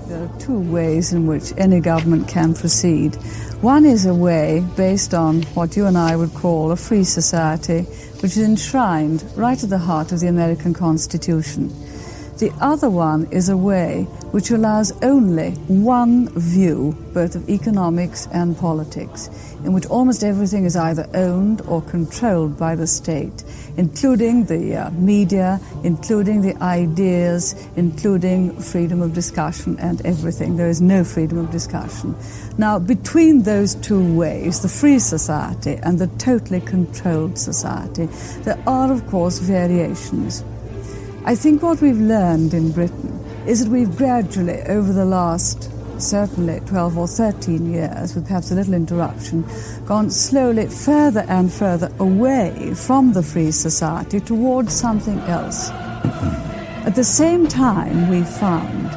There are two ways in which any government can proceed. One is a way based on what you and I would call a free society, which is enshrined right at the heart of the American Constitution. The other one is a way which allows only one view, both of economics and politics, in which almost everything is either owned or controlled by the state, including the media, including the ideas, including freedom of discussion and everything. There is no freedom of discussion. Now, between those two ways, the free society and the totally controlled society, there are, of course, variations. I think what we've learned in Britain is that we've gradually, over the last certainly 12 or 13 years, with perhaps a little interruption, gone slowly further and further away from the free society towards something else. At the same time, we've found,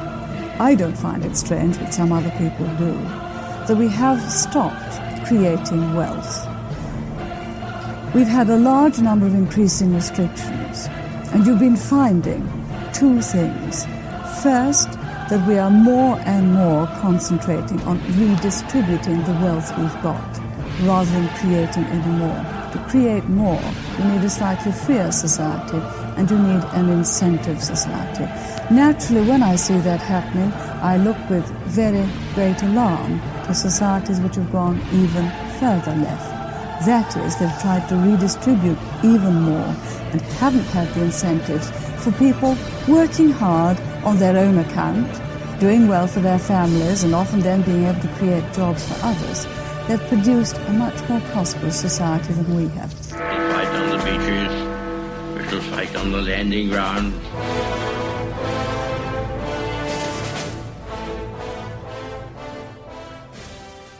I don't find it strange, but some other people do, that we have stopped creating wealth. We've had a large number of increasing restrictions. And you've been finding two things. First, that we are more and more concentrating on redistributing the wealth we've got, rather than creating any more. To create more, you need a slightly freer society, and you need an incentive society. Naturally, when I see that happening, I look with very great alarm to societies which have gone even further left. That is, they've tried to redistribute even more and haven't had the incentives for people working hard on their own account, doing well for their families, and often then being able to create jobs for others. They've produced a much more prosperous society than we have. We fight on the beaches, we shall fight on the landing ground.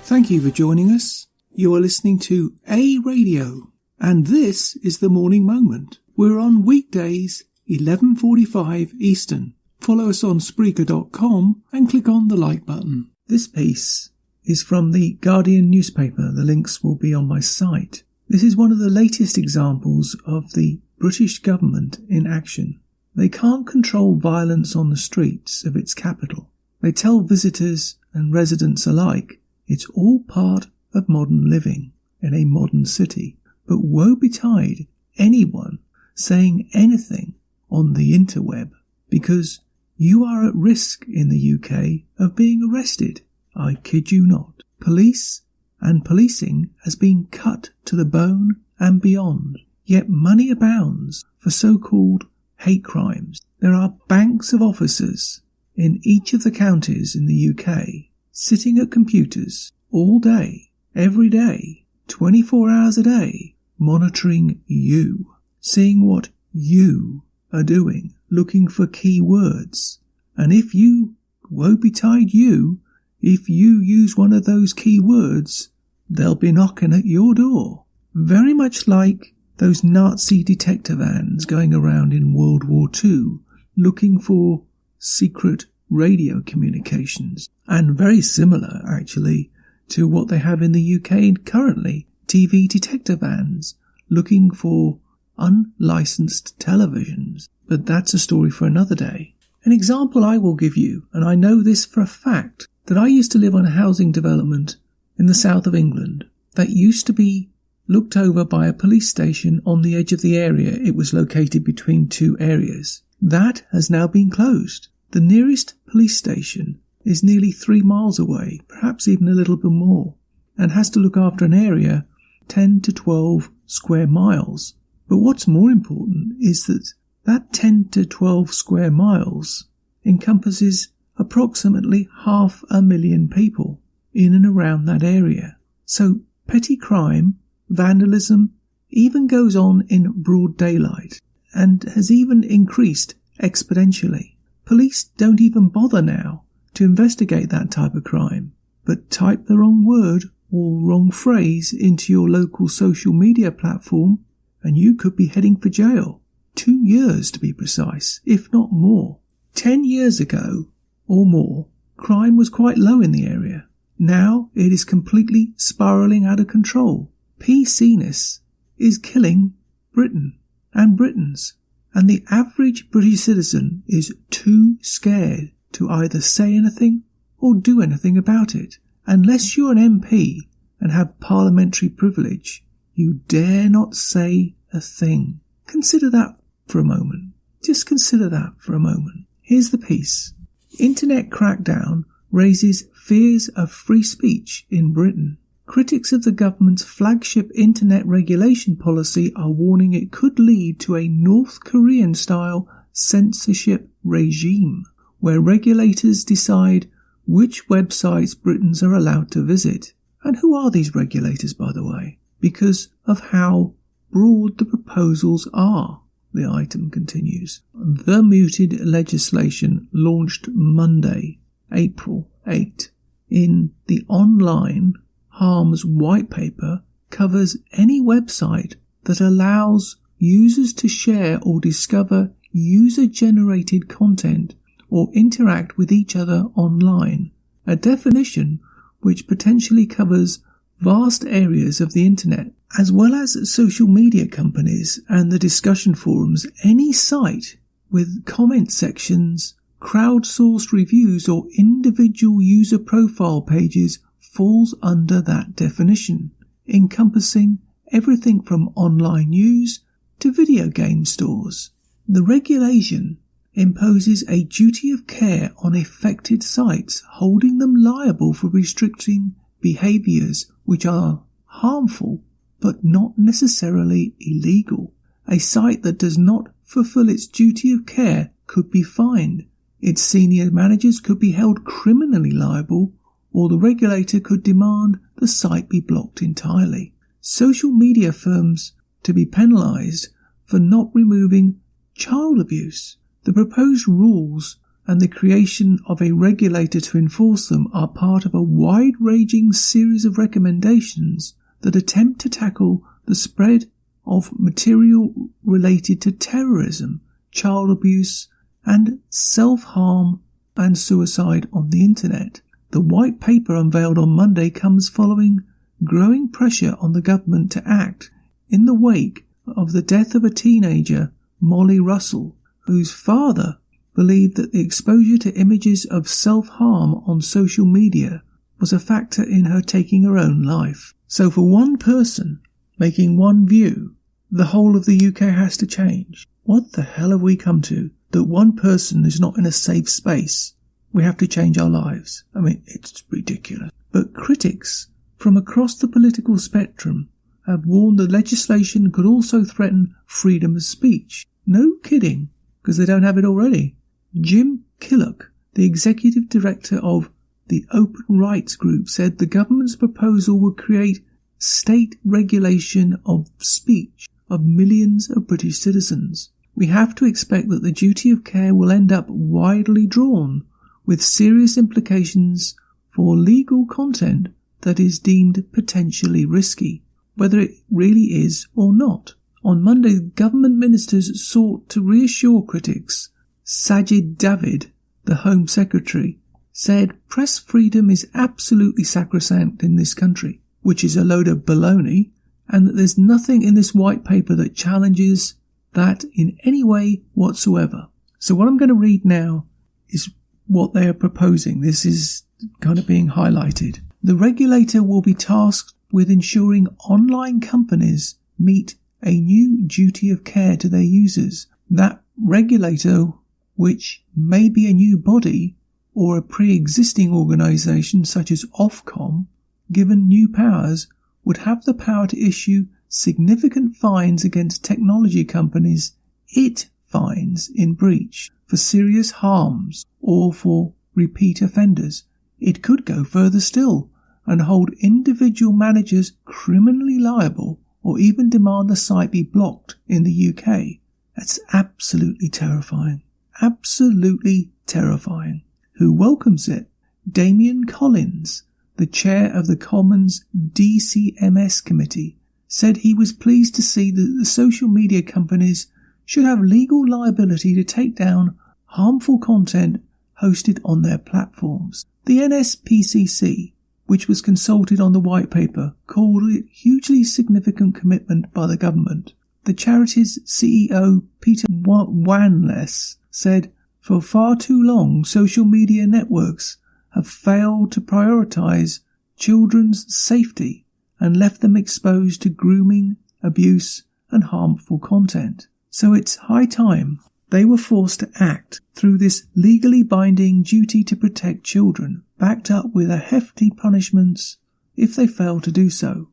Thank you for joining us. You are listening to A Radio, and this is The Morning Moment. We're on weekdays, 11:45 Eastern. Follow us on Spreaker.com and click on the like button. This piece is from the Guardian newspaper. The links will be on my site. This is one of the latest examples of the British government in action. They can't control violence on the streets of its capital. They tell visitors and residents alike it's all part of modern living in a modern city. But woe betide anyone saying anything on the interweb, because you are at risk in the UK of being arrested. I kid you not. Police and policing has been cut to the bone and beyond. Yet money abounds for so-called hate crimes. There are banks of officers in each of the counties in the UK sitting at computers all day, every day, 24 hours a day, monitoring you, seeing what you are doing, looking for key words. And if you, woe betide you, if you use one of those key words, they'll be knocking at your door. Very much like those Nazi detector vans going around in World War II, looking for secret radio communications. And very similar, actually, to what they have in the UK currently, TV detector vans, looking for unlicensed televisions. But that's a story for another day. An example I will give you, and I know this for a fact, that I used to live on a housing development in the south of England that used to be looked over by a police station on the edge of the area. It was located between two areas. That has now been closed. The nearest police station is nearly 3 miles away, perhaps even a little bit more, and has to look after an area 10 to 12 square miles. But what's more important is that that 10 to 12 square miles encompasses approximately 500,000 people in and around that area. So petty crime, vandalism, even goes on in broad daylight and has even increased exponentially. Police don't even bother now to investigate that type of crime, but type the wrong word or wrong phrase into your local social media platform and you could be heading for jail. 2 years to be precise, if not more. 10 years ago or more, crime was quite low in the area. Now it is completely spiralling out of control. PC-ness is killing Britain and Britons, and the average British citizen is too scared to either say anything or do anything about it. Unless you're an MP and have parliamentary privilege, you dare not say a thing. Consider that for a moment. Just consider that for a moment. Here's the piece. Internet crackdown raises fears of free speech in Britain. Critics of the government's flagship internet regulation policy are warning it could lead to a North Korean-style censorship regime, where regulators decide which websites Britons are allowed to visit. And who are these regulators, by the way? Because of how broad the proposals are. The item continues. The mooted legislation launched Monday, April 8, in the online harms white paper covers any website that allows users to share or discover user-generated content or interact with each other online, a definition which potentially covers vast areas of the internet, as well as social media companies and the discussion forums. Any site with comment sections, crowdsourced reviews or individual user profile pages falls under that definition, encompassing everything from online news to video game stores. The regulation imposes a duty of care on affected sites, holding them liable for restricting behaviours which are harmful but not necessarily illegal. A site that does not fulfil its duty of care could be fined. Its senior managers could be held criminally liable, or the regulator could demand the site be blocked entirely. Social media firms to be penalised for not removing child abuse. The proposed rules and the creation of a regulator to enforce them are part of a wide-ranging series of recommendations that attempt to tackle the spread of material related to terrorism, child abuse, and self-harm and suicide on the internet. The white paper unveiled on Monday comes following growing pressure on the government to act in the wake of the death of a teenager, Molly Russell, whose father believed that the exposure to images of self-harm on social media was a factor in her taking her own life. So for one person making one view, the whole of the UK has to change. What the hell have we come to? That one person is not in a safe space. We have to change our lives. I mean, it's ridiculous. But critics from across the political spectrum have warned the legislation could also threaten freedom of speech. No kidding, because they don't have it already. Jim Killock, the executive director of the Open Rights Group, said the government's proposal would create state regulation of speech of millions of British citizens. We have to expect that the duty of care will end up widely drawn, with serious implications for legal content that is deemed potentially risky, whether it really is or not. On Monday, government ministers sought to reassure critics. Sajid David, the Home Secretary, said press freedom is absolutely sacrosanct in this country, which is a load of baloney, and that there's nothing in this white paper that challenges that in any way whatsoever. So what I'm going to read now is what they are proposing. This is kind of being highlighted. The regulator will be tasked with ensuring online companies meet a new duty of care to their users. That regulator, which may be a new body or a pre-existing organisation such as Ofcom, given new powers, would have the power to issue significant fines against technology companies it finds in breach for serious harms or for repeat offenders. It could go further still and hold individual managers criminally liable or even demand the site be blocked in the UK. That's absolutely terrifying. Absolutely terrifying. Who welcomes it? Damien Collins, the chair of the Commons DCMS committee, said he was pleased to see that the social media companies should have legal liability to take down harmful content hosted on their platforms. The NSPCC, which was consulted on the white paper, called it a hugely significant commitment by the government. The charity's CEO, Peter Wanless, said, For far too long, social media networks have failed to prioritise children's safety and left them exposed to grooming, abuse and harmful content. So it's high time they were forced to act through this legally binding duty to protect children, backed up with a hefty punishments if they fail to do so.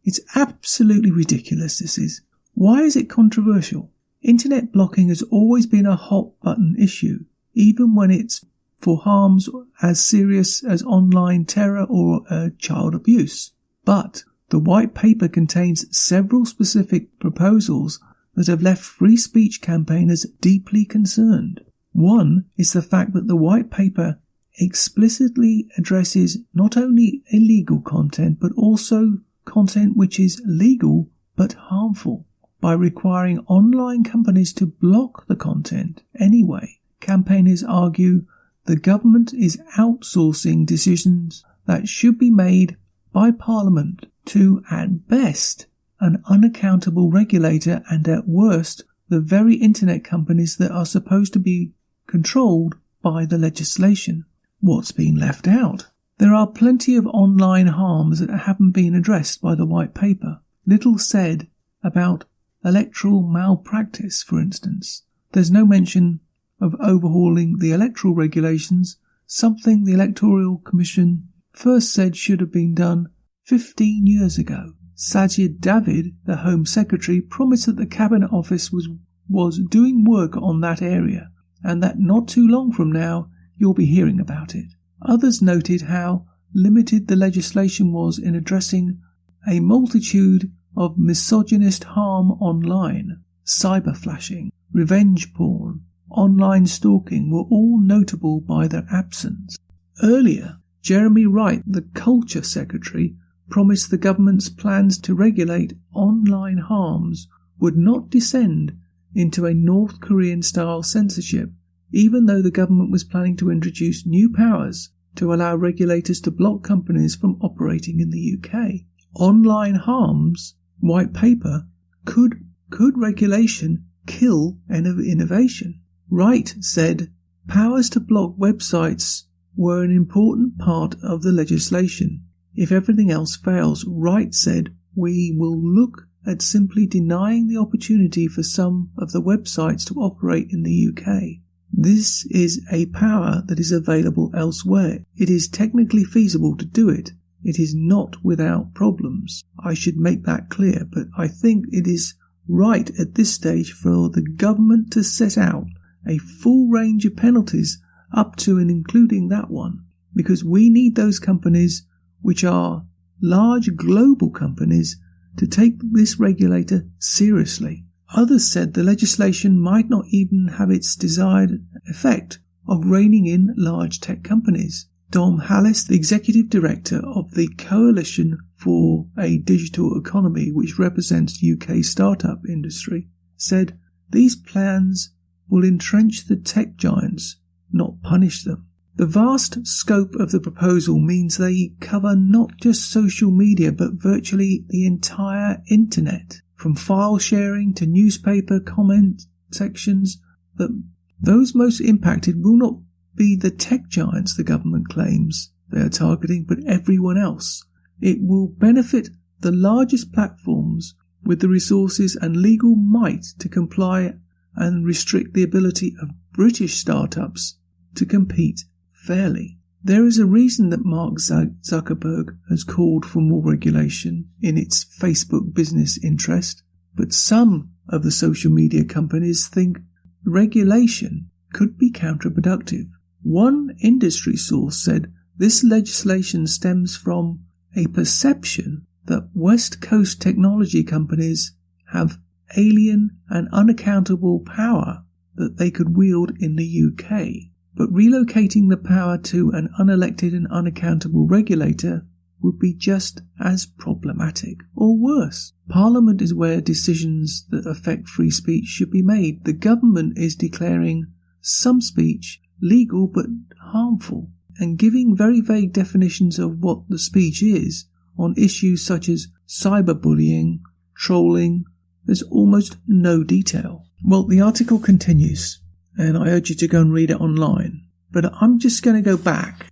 It's absolutely ridiculous, this is. Why is it controversial? Internet blocking has always been a hot button issue, even when it's for harms as serious as online terror or child abuse. But the white paper contains several specific proposals that have left free speech campaigners deeply concerned. One is the fact that the white paper explicitly addresses not only illegal content but also content which is legal but harmful. By requiring online companies to block the content anyway, campaigners argue the government is outsourcing decisions that should be made by Parliament to, at best, an unaccountable regulator and at worst, the very internet companies that are supposed to be controlled by the legislation. What's been left out? There are plenty of online harms that haven't been addressed by the white paper. Little said about electoral malpractice, for instance. There's no mention of overhauling the electoral regulations, something the Electoral Commission first said should have been done 15 years ago. Sajid David, the Home Secretary, promised that the Cabinet Office was doing work on that area, and that not too long from now you'll be hearing about it. Others noted how limited the legislation was in addressing a multitude of misogynist harm online. Cyber flashing, revenge porn, online stalking were all notable by their absence. Earlier, Jeremy Wright, the Culture Secretary, promised the government's plans to regulate online harms would not descend into a North Korean-style censorship, even though the government was planning to introduce new powers to allow regulators to block companies from operating in the UK. Online harms, white paper, could regulation kill innovation? Wright said powers to block websites were an important part of the legislation. If everything else fails, Wright said, we will look at simply denying the opportunity for some of the websites to operate in the UK. This is a power that is available elsewhere. It is technically feasible to do it. It is not without problems. I should make that clear, but I think it is right at this stage for the government to set out a full range of penalties up to and including that one, because we need those companies, which are large global companies, to take this regulator seriously. Others said the legislation might not even have its desired effect of reining in large tech companies. Dom Hallis, the executive director of the Coalition for a Digital Economy, which represents UK startup industry, said these plans will entrench the tech giants, not punish them. The vast scope of the proposal means they cover not just social media but virtually the entire internet, from file sharing to newspaper comment sections. That those most impacted will not be the tech giants the government claims they are targeting, but everyone else. It will benefit the largest platforms with the resources and legal might to comply and restrict the ability of British startups to compete fairly. There is a reason that Mark Zuckerberg has called for more regulation in its Facebook business interest, but some of the social media companies think regulation could be counterproductive. One industry source said this legislation stems from a perception that West Coast technology companies have alien and unaccountable power that they could wield in the UK. But relocating the power to an unelected and unaccountable regulator would be just as problematic, or worse. Parliament is where decisions that affect free speech should be made. The government is declaring some speech legal but harmful, and giving very vague definitions of what the speech is on issues such as cyberbullying, trolling. There's almost no detail. Well, the article continues. and I urge you to go and read it online. But I'm just going to go back.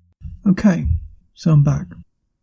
Okay, so I'm back.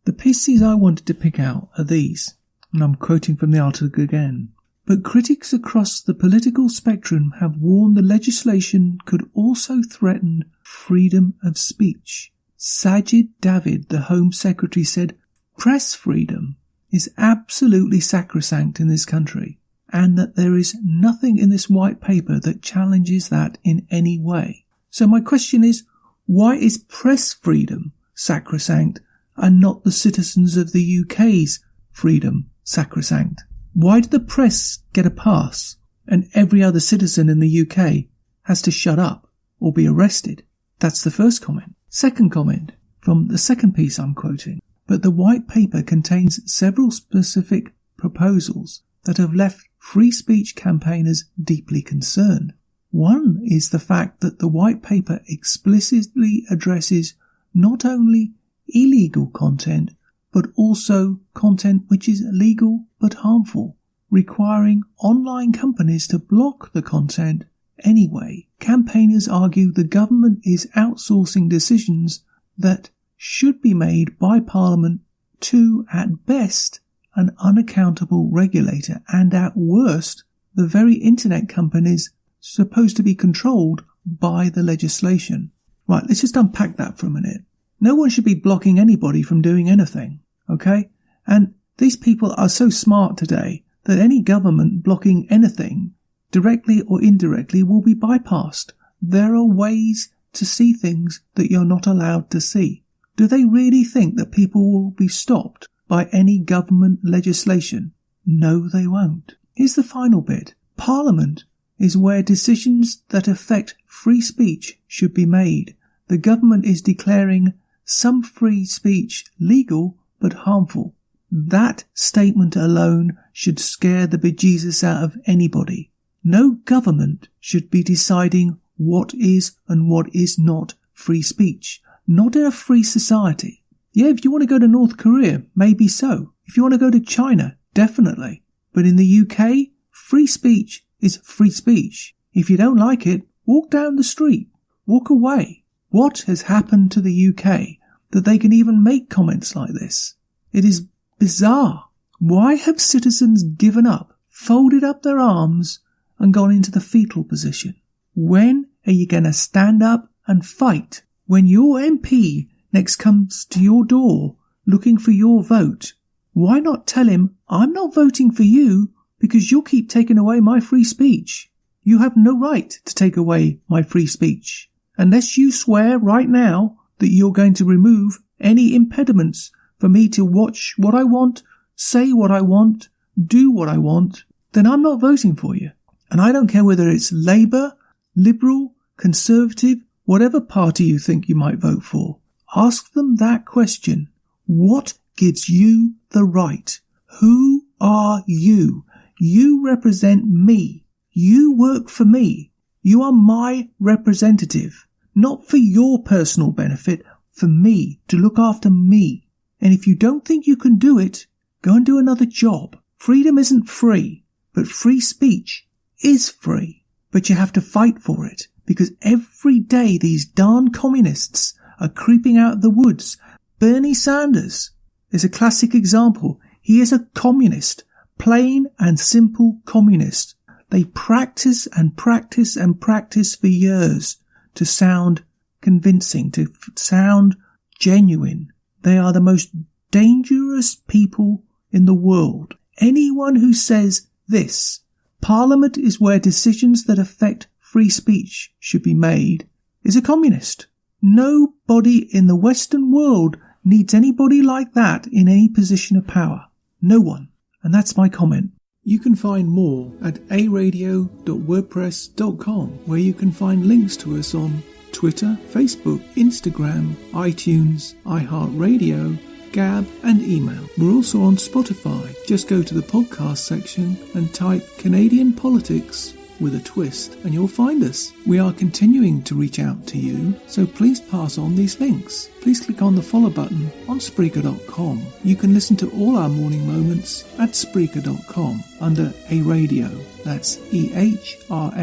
The pieces I wanted to pick out are these, and I'm quoting from the article again. But critics across the political spectrum have warned the legislation could also threaten freedom of speech. Sajid David, the Home Secretary, said press freedom is absolutely sacrosanct in this country, and that there is nothing in this white paper that challenges that in any way. So my question is, why is press freedom sacrosanct and not the citizens of the UK's freedom sacrosanct? Why did the press get a pass and every other citizen in the UK has to shut up or be arrested? That's the first comment. Second comment from the second piece I'm quoting. But the white paper contains several specific proposals that have left free speech campaigners deeply concerned. One is the fact that the white paper explicitly addresses not only illegal content, but also content which is legal but harmful, requiring online companies to block the content anyway. Campaigners argue the government is outsourcing decisions that should be made by Parliament to, at best, an unaccountable regulator, and at worst, the very internet companies supposed to be controlled by the legislation. Right, let's just unpack that for a minute. No one should be blocking anybody from doing anything, okay? And these people are so smart today that any government blocking anything, directly or indirectly, will be bypassed. There are ways to see things that you're not allowed to see. Do they really think that people will be stopped by any government legislation? No, they won't. Here's the final bit. Parliament is where decisions that affect free speech should be made. The government is declaring some free speech legal but harmful. That statement alone should scare the bejesus out of anybody. No government should be deciding what is and what is not free speech. Not in a free society. Yeah, if you want to go to North Korea, maybe so. If you want to go to China, definitely. But in the UK, free speech is free speech. If you don't like it, walk down the street. Walk away. What has happened to the UK that they can even make comments like this? It is bizarre. Why have citizens given up, folded up their arms, and gone into the fetal position? When are you going to stand up and fight? When your MP next comes to your door looking for your vote, why not tell him, I'm not voting for you because you'll keep taking away my free speech. You have no right to take away my free speech, unless you swear right now that you're going to remove any impediments for me to watch what I want, say what I want, do what I want, then I'm not voting for you. And I don't care whether it's Labour, Liberal, Conservative, whatever party you think you might vote for. Ask them that question. What gives you the right? Who are you? You represent me. You work for me. You are my representative. Not for your personal benefit, for me, to look after me. And if you don't think you can do it, go and do another job. Freedom isn't free, but free speech is free. But you have to fight for it, because every day these darn communists are creeping out of the woods. Bernie Sanders is a classic example. He is a communist, plain and simple communist. They practice and practice and practice for years to sound convincing, to sound genuine. They are the most dangerous people in the world. Anyone who says this, Parliament is where decisions that affect free speech should be made, is a communist. Nobody in the Western world needs anybody like that in any position of power. No one. And that's my comment. You can find more at aradio.wordpress.com, where you can find links to us on Twitter, Facebook, Instagram, iTunes, iHeartRadio, Gab and email. We're also on Spotify. Just go to the podcast section and type Canadian Politics with a twist, and you'll find us. We are continuing to reach out to you, so please pass on these links. Please click on the follow button on Spreaker.com. You can listen to all our morning moments at Spreaker.com under A Radio. That's EHRADIO,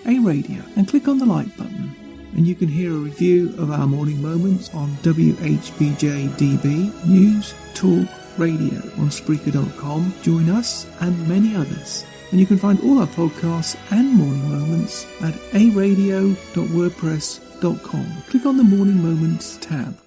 A Radio, and click on the like button. And you can hear a review of our morning moments on WHBJ-DB, News, Talk, Radio on Spreaker.com. Join us and many others. And you can find all our podcasts and morning moments at aradio.wordpress.com. Click on the Morning Moments tab.